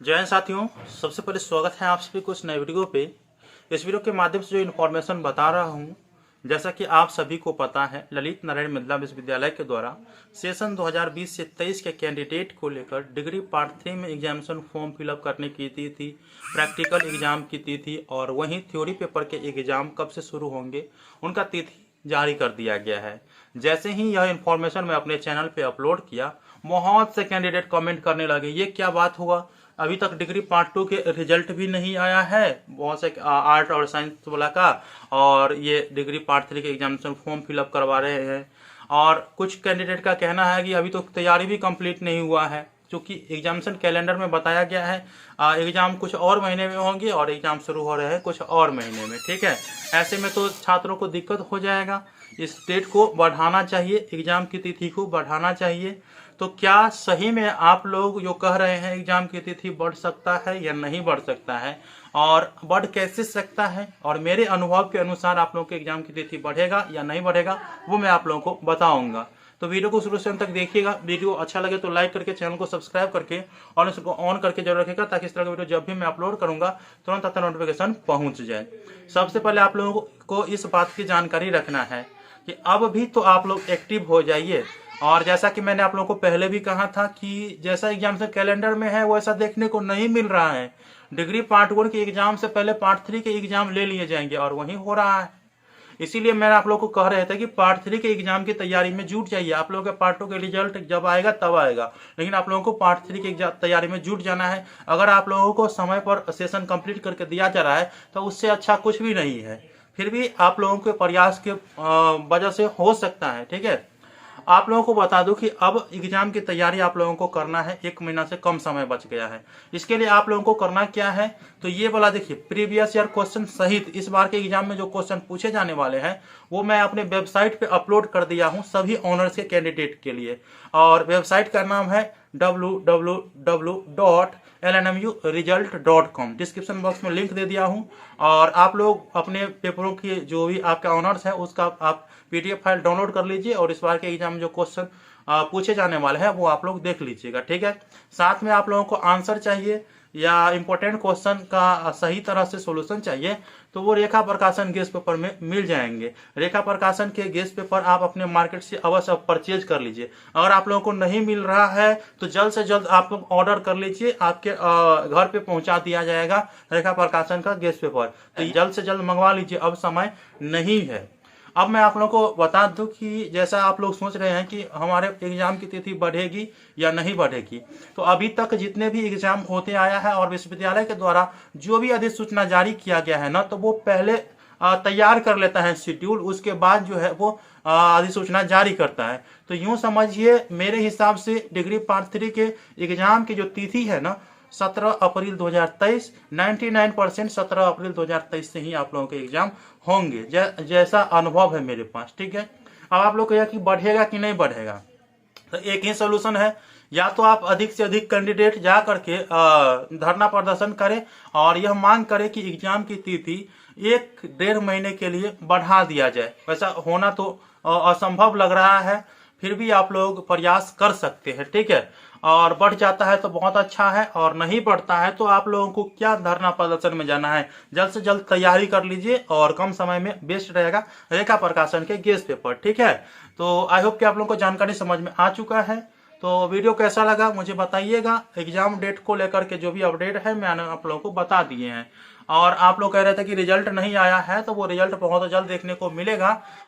जय हिंद साथियों, सबसे पहले स्वागत है आप सभी को इस नए वीडियो पे। इस वीडियो के माध्यम से जो इन्फॉर्मेशन बता रहा हूँ, जैसा कि आप सभी को पता है, ललित नारायण मिथिला विश्वविद्यालय के द्वारा सेशन 2020 से 23 के कैंडिडेट को लेकर डिग्री पार्ट 3 में एग्जामिनेशन फॉर्म फिलअप करने की तिथि थी, प्रैक्टिकल एग्जाम की तिथि और वहीं थ्योरी पेपर के एग्जाम कब से शुरू होंगे उनका तिथि जारी कर दिया गया है। जैसे ही यह इन्फॉर्मेशन मैं अपने चैनल पे अपलोड किया, बहुत से कैंडिडेट कमेंट करने लगे, ये क्या बात हुआ, अभी तक डिग्री पार्ट 2 के रिजल्ट भी नहीं आया है, बहुत से आर्ट और साइंस वाला का, और ये डिग्री पार्ट 3 के एग्जामिनेशन फॉर्म फिलअप करवा रहे हैं। और कुछ कैंडिडेट का कहना है कि अभी तो तैयारी भी कंप्लीट नहीं हुआ है, क्योंकि एग्जामिनेशन कैलेंडर में बताया गया है एग्जाम कुछ और महीने में होंगे और एग्जाम शुरू हो रहे हैं कुछ और महीने में। ठीक है, ऐसे में तो छात्रों को दिक्कत हो जाएगा। इस डेट को बढ़ाना चाहिए, एग्जाम की तिथि को बढ़ाना चाहिए। तो क्या सही में आप लोग जो कह रहे हैं एग्जाम की तिथि बढ़ सकता है या नहीं बढ़ सकता है, और बढ़ कैसे सकता है, और मेरे अनुभव के अनुसार आप लोगों के एग्जाम की तिथि बढ़ेगा या नहीं बढ़ेगा, वो मैं आप लोगों को बताऊंगा। तो वीडियो को शुरू से अंत तक देखिएगा। वीडियो अच्छा लगे तो लाइक करके, चैनल को सब्सक्राइब करके और इसको ऑन करके जरूर रखिएगा, ताकि इस तरह का वीडियो जब भी मैं अपलोड करूंगा तुरंत आता नोटिफिकेशन पहुंच जाए। सबसे पहले आप लोगों को इस बात की जानकारी रखना है कि अब भी तो आप लोग एक्टिव हो जाइए। और जैसा कि मैंने आप लोगों को पहले भी कहा था कि जैसा एग्जाम कैलेंडर में है वैसा देखने को नहीं मिल रहा है। डिग्री पार्ट 1 के एग्जाम से पहले पार्ट 3 के एग्जाम ले लिए जाएंगे और वही हो रहा है। इसीलिए मैं आप लोगों को कह रहे थे कि पार्ट 3 के एग्जाम की तैयारी में जुट जाइए। आप लोगों के पार्ट 2 के रिजल्ट जब आएगा तब आएगा, लेकिन आप लोगों को पार्ट 3 की तैयारी में जुट जाना है। अगर आप लोगों को समय पर सेशन कंप्लीट करके दिया जा रहा है तो उससे अच्छा कुछ भी नहीं है। फिर भी आप लोगों के प्रयास के वजह से हो सकता है। ठीक है, आप लोगों को बता दूं कि अब एग्जाम की तैयारी आप लोगों को करना है, 1 महीना से कम समय बच गया है। इसके लिए आप लोगों को करना क्या है, तो ये वाला देखिए, प्रीवियस ईयर क्वेश्चन सहित इस बार के एग्जाम में जो क्वेश्चन पूछे जाने वाले हैं वो मैं अपने वेबसाइट पे अपलोड कर दिया हूं सभी ऑनर्स के कैंडिडेट के लिए। और वेबसाइट का नाम है www.lnmuresult.com। डिस्क्रिप्शन बॉक्स में लिंक दे दिया हूं, और आप लोग अपने पेपरों की जो भी आपका ऑनर्स है उसका आप PDF फाइल डाउनलोड कर लीजिए और इस बार के एग्जाम जो क्वेश्चन पूछे जाने वाले हैं वो आप लोग देख लीजिएगा। ठीक है, साथ में आप लोगों को आंसर चाहिए या इंपॉर्टेंट क्वेश्चन का सही तरह से सॉल्यूशन चाहिए तो वो रेखा प्रकाशन गेस्ट पेपर में मिल जाएंगे। रेखा प्रकाशन के गेस्ट पेपर आप अपने मार्केट से अवश्य परचेज कर लीजिए। अगर आप लोगों को नहीं मिल रहा है तो जल्द से जल्द आप लोग ऑर्डर कर लीजिए, आपके घर पे पहुंचा दिया जाएगा रेखा प्रकाशन का गेस्ट पेपर। तो जल्द से जल्द मंगवा लीजिए, अब समय नहीं है। अब मैं आप लोगों को बता दूं कि जैसा आप लोग सोच रहे हैं कि हमारे एग्जाम की तिथि बढ़ेगी या नहीं बढ़ेगी, तो अभी तक जितने भी एग्जाम होते आया है और विश्वविद्यालय के द्वारा जो भी अधिसूचना जारी किया गया है ना, तो वो पहले तैयार कर लेता है शेड्यूल, उसके बाद जो है वो अधिसूचना जारी करता है। तो यूं समझिए, मेरे हिसाब से डिग्री पार्ट 3 के एग्जाम की जो तिथि है ना, 17 अप्रैल 2023, 99% 17 अप्रैल 2023 से ही आप लोगों के एग्जाम होंगे, जैसा अनुभव है मेरे पास। ठीक है, अब आप लोग कहिए कि बढ़ेगा कि नहीं बढ़ेगा, तो एक ही सोल्यूशन है, या तो आप अधिक से अधिक कैंडिडेट जा करके धरना प्रदर्शन करें और यह मांग करें कि एग्जाम की तिथि 1-1.5 महीने के लिए बढ़ा दिया जाए। वैसा होना तो असंभव लग रहा है, फिर भी आप लोग प्रयास कर सकते हैं। ठीक है, और बढ़ जाता है तो बहुत अच्छा है, और नहीं बढ़ता है तो आप लोगों को क्या धरना प्रदर्शन में जाना है, जल्द से जल्द तैयारी कर लीजिए और कम समय में बेस्ट रहेगा रेखा प्रकाशन के गेस्ट पेपर। ठीक है, तो आई होप कि आप लोगों को जानकारी समझ में आ चुका है। तो वीडियो कैसा लगा मुझे बताइएगा। एग्जाम डेट को लेकर के जो भी अपडेट है मैंने आप लोगों को बता दिए हैं। और आप लोग कह रहे थे कि रिजल्ट नहीं आया है, तो वो रिजल्ट बहुत जल्द देखने को मिलेगा।